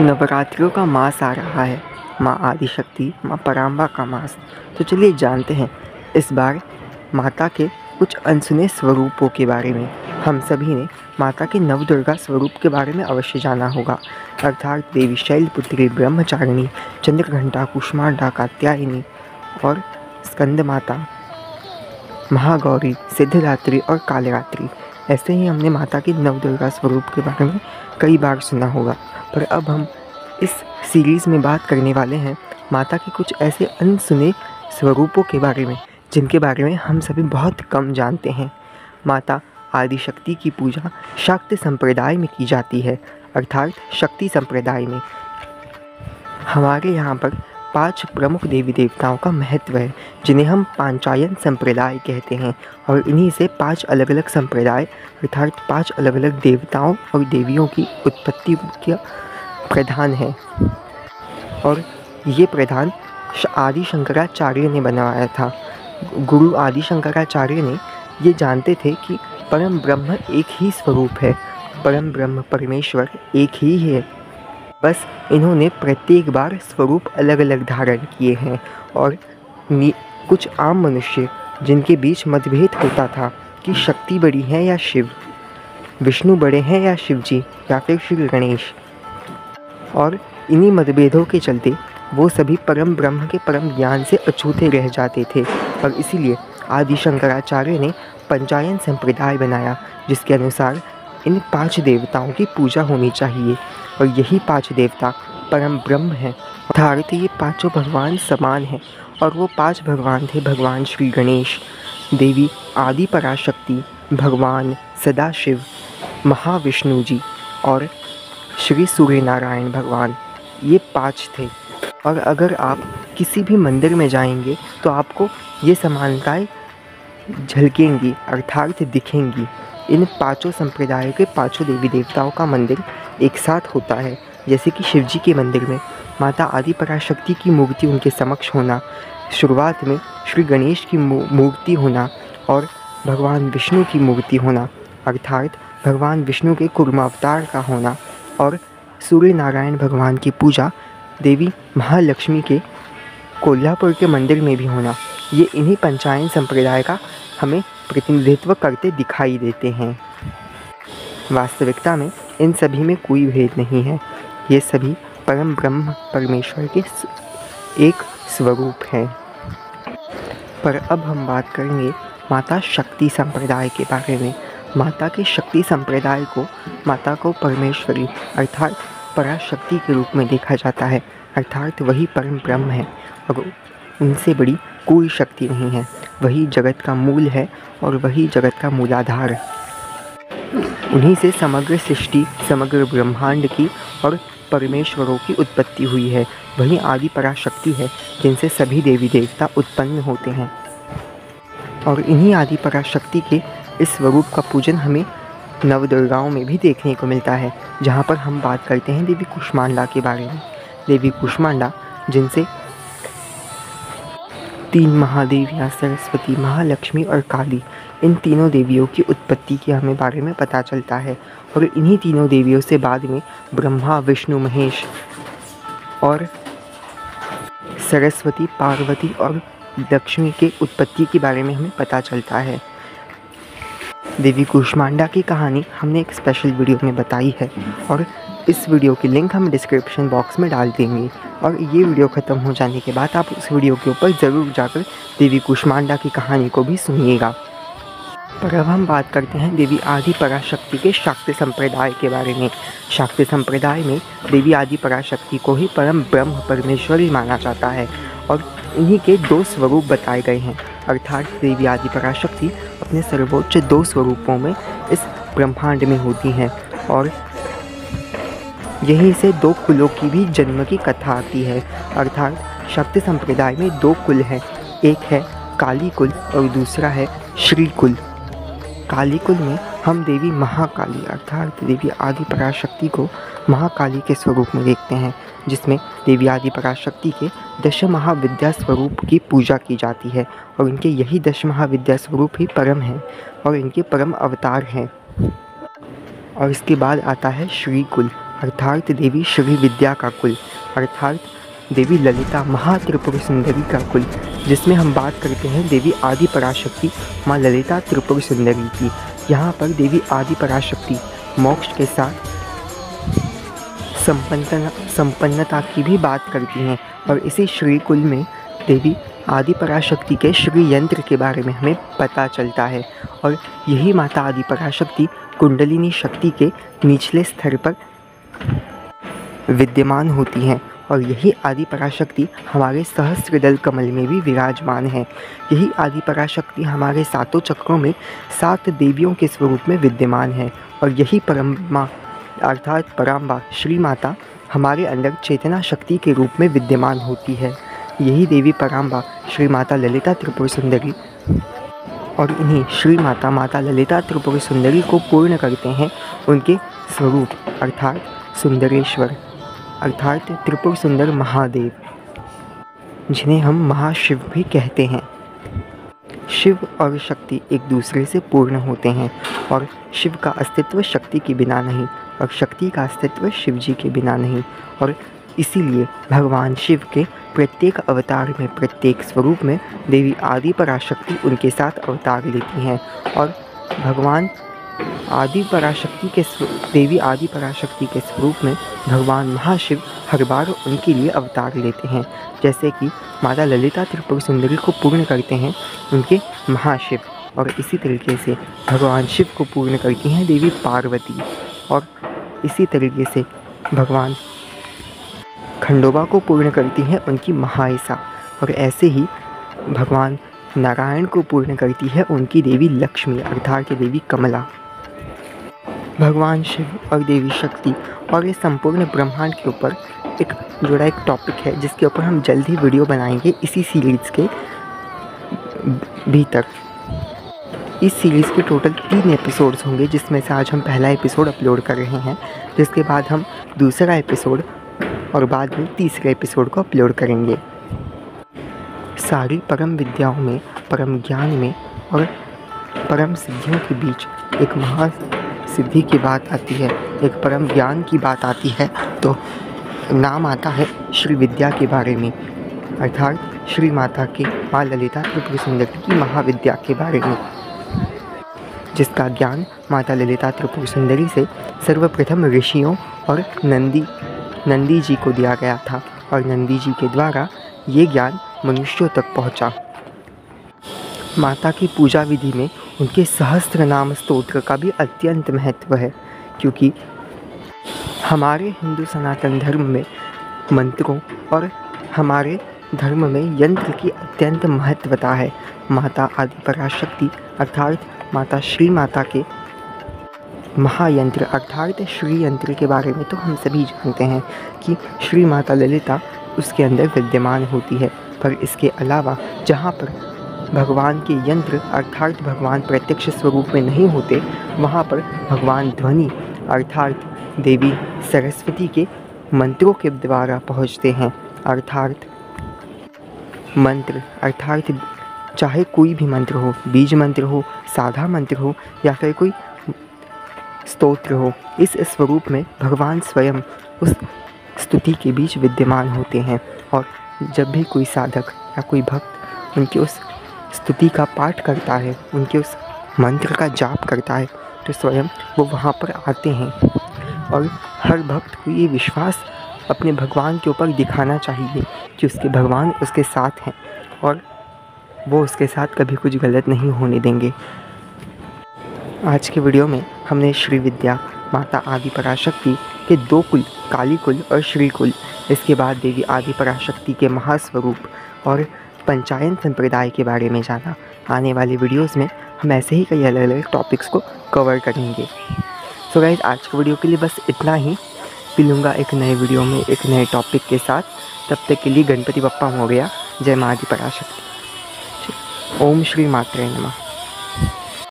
नवरात्रियों का मास आ रहा है। माँ आदिशक्ति, माँ पराम्बा का मास। तो चलिए जानते हैं इस बार माता के कुछ अनसुने स्वरूपों के बारे में। हम सभी ने माता के नवदुर्गा स्वरूप के बारे में अवश्य जाना होगा, अर्थात देवी शैलपुत्री, ब्रह्मचारिणी, चंद्रघंटा, कुष्मांडा, कात्यायनी और स्कंद माता, महागौरी, सिद्धरात्रि और कालरात्रि। ऐसे ही हमने माता के नवदुर्गा स्वरूप के बारे में कई बार सुना होगा, पर अब हम इस सीरीज़ में बात करने वाले हैं माता के कुछ ऐसे अनसुने स्वरूपों के बारे में जिनके बारे में हम सभी बहुत कम जानते हैं। माता आदिशक्ति की पूजा शाक्त संप्रदाय में की जाती है, अर्थात शक्ति संप्रदाय में। हमारे यहाँ पर 5 प्रमुख देवी देवताओं का महत्व है, जिन्हें हम पांचायन संप्रदाय कहते हैं, और इन्हीं से 5 अलग अलग संप्रदाय अर्थात 5 अलग अलग देवताओं और देवियों की उत्पत्ति का प्रधान है। और ये प्रधान आदि शंकराचार्य ने बनवाया था। गुरु आदि शंकराचार्य ने ये जानते थे कि परम ब्रह्म एक ही स्वरूप है, परम ब्रह्म परमेश्वर एक ही है, बस इन्होंने प्रत्येक बार स्वरूप अलग अलग धारण किए हैं। और कुछ आम मनुष्य जिनके बीच मतभेद होता था कि शक्ति बड़ी है या शिव, विष्णु बड़े हैं या शिव जी या फिर श्री गणेश, और इन्हीं मतभेदों के चलते वो सभी परम ब्रह्म के परम ज्ञान से अछूते रह जाते थे। और इसीलिए आदि शंकराचार्य ने पंचायन संप्रदाय बनाया, जिसके अनुसार इन 5 देवताओं की पूजा होनी चाहिए। और यही 5 देवता परम ब्रह्म हैं, अर्थात ये 5 भगवान समान हैं। और वो 5 भगवान थे भगवान श्री गणेश, देवी आदि पराशक्ति, भगवान सदाशिव, महाविष्णु जी और श्री सूर्य नारायण भगवान। ये 5 थे। और अगर आप किसी भी मंदिर में जाएंगे तो आपको ये समानताएं झलकेंगी अर्थात दिखेंगी। इन 5 संप्रदायों के 5 देवी देवताओं का मंदिर एक साथ होता है, जैसे कि शिव जी के मंदिर में माता आदि पराशक्ति की मूर्ति उनके समक्ष होना, शुरुआत में श्री गणेश की मूर्ति होना और भगवान विष्णु की मूर्ति होना, अर्थात भगवान विष्णु के कूर्मावतार का होना, और सूर्य नारायण भगवान की पूजा देवी महालक्ष्मी के कोल्हापुर के मंदिर में भी होना। ये इन्हीं पंचायन संप्रदाय का हमें प्रतिनिधित्व करते दिखाई देते हैं। वास्तविकता में इन सभी में कोई भेद नहीं है, ये सभी परम ब्रह्म परमेश्वर के एक स्वरूप हैं। पर अब हम बात करेंगे माता शक्ति संप्रदाय के बारे में। माता के शक्ति संप्रदाय को माता को परमेश्वरी अर्थात पराशक्ति के रूप में देखा जाता है, अर्थात वही परम ब्रह्म है और उनसे बड़ी कोई शक्ति नहीं है। वही जगत का मूल है और वही जगत का मूलाधार। उन्हीं से समग्र सृष्टि, समग्र ब्रह्मांड की और परमेश्वरों की उत्पत्ति हुई है। वही आदि पराशक्ति है जिनसे सभी देवी देवता उत्पन्न होते हैं। और इन्हीं आदि पराशक्ति के इस स्वरूप का पूजन हमें नवदुर्गाओं में भी देखने को मिलता है, जहाँ पर हम बात करते हैं देवी कुष्मांडा के बारे में। देवी कुष्मांडा जिनसे 3 महादेवियाँ सरस्वती, महालक्ष्मी और काली, इन तीनों देवियों की उत्पत्ति के हमें बारे में पता चलता है। और इन्हीं तीनों देवियों से बाद में ब्रह्मा, विष्णु, महेश और सरस्वती, पार्वती और लक्ष्मी के उत्पत्ति के बारे में हमें पता चलता है। देवी कुष्मांडा की कहानी हमने एक स्पेशल वीडियो में बताई है और इस वीडियो की लिंक हम डिस्क्रिप्शन बॉक्स में डाल देंगे। और ये वीडियो ख़त्म हो जाने के बाद आप उस वीडियो के ऊपर ज़रूर जाकर देवी कुष्मांडा की कहानी को भी सुनिएगा। पर अब हम बात करते हैं देवी आदि पराशक्ति के शाक्त संप्रदाय के बारे में। शाक्त संप्रदाय में देवी आदि पराशक्ति को ही परम ब्रह्म परमेश्वरी माना जाता है और इन्हीं के 2 स्वरूप बताए गए हैं, अर्थात देवी आदि पराशक्ति अपने सर्वोच्च 2 स्वरूपों में इस ब्रह्मांड में होती हैं। और यहीं से 2 कुलों की भी जन्म की कथा आती है, अर्थात शक्ति संप्रदाय में 2 कुल हैं, एक है काली कुल और दूसरा है श्री कुल। काली कुल में हम देवी महाकाली अर्थात देवी आदि पराशक्ति को महाकाली के स्वरूप में देखते हैं, जिसमें देवी आदि पराशक्ति के 10 महाविद्या स्वरूप की पूजा की जाती है और इनके यही 10 महाविद्या स्वरूप ही परम हैं और इनके परम अवतार हैं। और इसके बाद आता है श्री कुल। अर्थात देवी श्री विद्या का कुल, अर्थात देवी ललिता महात्रिपुर सुंदरी का कुल, जिसमें हम बात करते हैं देवी आदि पराशक्ति माँ ललिता त्रिपुर सुंदरी की। यहाँ पर देवी आदि पराशक्ति मोक्ष के साथ संपन्नता की भी बात करती हैं। और इसी श्री कुल में देवी आदि पराशक्ति के श्री यंत्र के बारे में हमें पता चलता है। और यही माता आदि पराशक्ति कुंडलिनी शक्ति के निचले स्तर पर विद्यमान होती हैं। और यही आदि पराशक्ति हमारे सहस्त्रदल कमल में भी विराजमान है। यही आदि पराशक्ति हमारे सातों चक्रों में 7 देवियों के स्वरूप में विद्यमान है। और यही परमा अर्थात पराम्बा श्री माता हमारे अंदर चेतना शक्ति के रूप में विद्यमान होती है। यही देवी पराम्बा श्री माता ललिता त्रिपुर सुंदरी और इन्हीं श्री माता माता ललिता त्रिपुर सुंदरी को पूर्ण करते हैं उनके स्वरूप, अर्थात सुंदरेश्वर, अर्थात त्रिपुर सुंदर महादेव, जिन्हें हम महाशिव भी कहते हैं। शिव और शक्ति एक दूसरे से पूर्ण होते हैं और शिव का अस्तित्व शक्ति के बिना नहीं और शक्ति का अस्तित्व शिव जी के बिना नहीं। और इसीलिए भगवान शिव के प्रत्येक अवतार में, प्रत्येक स्वरूप में देवी आदि पराशक्ति उनके साथ अवतार लेती हैं। और भगवान आदि पराशक्ति के देवी आदि पराशक्ति के स्वरूप में भगवान महाशिव हर बार उनके लिए अवतार लेते हैं। जैसे कि माता ललिता त्रिपुर सुंदरी को पूर्ण करते हैं उनके महाशिव, और इसी तरीके से भगवान शिव को पूर्ण करती हैं देवी पार्वती, और इसी तरीके से भगवान खंडोबा को पूर्ण करती हैं उनकी महाईसा, और ऐसे ही भगवान नारायण को पूर्ण करती है उनकी देवी लक्ष्मी अर्थात देवी कमला। भगवान शिव और देवी शक्ति और ये संपूर्ण ब्रह्मांड के ऊपर एक जुड़ा एक टॉपिक है जिसके ऊपर हम जल्द ही वीडियो बनाएंगे इसी सीरीज़ के भीतर। इस सीरीज़ के टोटल 3 एपिसोड्स होंगे, जिसमें से आज हम पहला एपिसोड अपलोड कर रहे हैं, जिसके बाद हम दूसरा एपिसोड और बाद में तीसरे एपिसोड को अपलोड करेंगे। सारी परम विद्याओं में, परम ज्ञान में और परम सिद्धियों के बीच एक महासिद्धि की बात आती है, एक परम ज्ञान की बात आती है, तो नाम आता है श्री विद्या के बारे में, अर्थात श्री माता की माँ ललिता त्रिपुर सुंदरी की महाविद्या के बारे में, जिसका ज्ञान माता ललिता त्रिपुर सुंदरी से सर्वप्रथम ऋषियों और नंदी जी को दिया गया था। और नंदी जी के द्वारा ये ज्ञान मनुष्यों तक पहुँचा। माता की पूजा विधि में उनके सहस्त्र नाम स्तोत्र का भी अत्यंत महत्व है, क्योंकि हमारे हिंदू सनातन धर्म में मंत्रों और हमारे धर्म में यंत्र की अत्यंत महत्वता है। माता आदि पराशक्ति अर्थात माता श्री माता के महायंत्र अर्थात श्री यंत्र के बारे में तो हम सभी जानते हैं कि श्री माता ललिता उसके अंदर विद्यमान होती है। पर इसके अलावा जहाँ पर भगवान के यंत्र अर्थात भगवान प्रत्यक्ष स्वरूप में नहीं होते, वहाँ पर भगवान ध्वनि अर्थात देवी सरस्वती के मंत्रों के द्वारा पहुँचते हैं। अर्थात मंत्र अर्थात चाहे कोई भी मंत्र हो, बीज मंत्र हो, साधा मंत्र हो या फिर कोई स्तोत्र हो, इस स्वरूप में भगवान स्वयं उस स्तुति के बीच विद्यमान होते हैं। और जब भी कोई साधक या कोई भक्त उनकी उस स्तुति का पाठ करता है, उनके उस मंत्र का जाप करता है, तो स्वयं वो वहाँ पर आते हैं। और हर भक्त को ये विश्वास अपने भगवान के ऊपर दिखाना चाहिए कि उसके भगवान उसके साथ हैं और वो उसके साथ कभी कुछ गलत नहीं होने देंगे। आज के वीडियो में हमने श्री विद्या माता आदि पराशक्ति के 2 कुल, काली कुल और श्री कुल, इसके बाद देवी आदि पराशक्ति के महास्वरूप और पंचायन संप्रदाय के बारे में जाना। आने वाले वीडियोस में हम ऐसे ही कई अलग अलग टॉपिक्स को कवर करेंगे। सो गाइस, आज के वीडियो के लिए बस इतना ही। मिलूँगा एक नए वीडियो में एक नए टॉपिक के साथ। तब तक के लिए गणपति बप्पा मोरया। जय माँ आदि पराशक्ति। ओम श्री मात्रे नमः।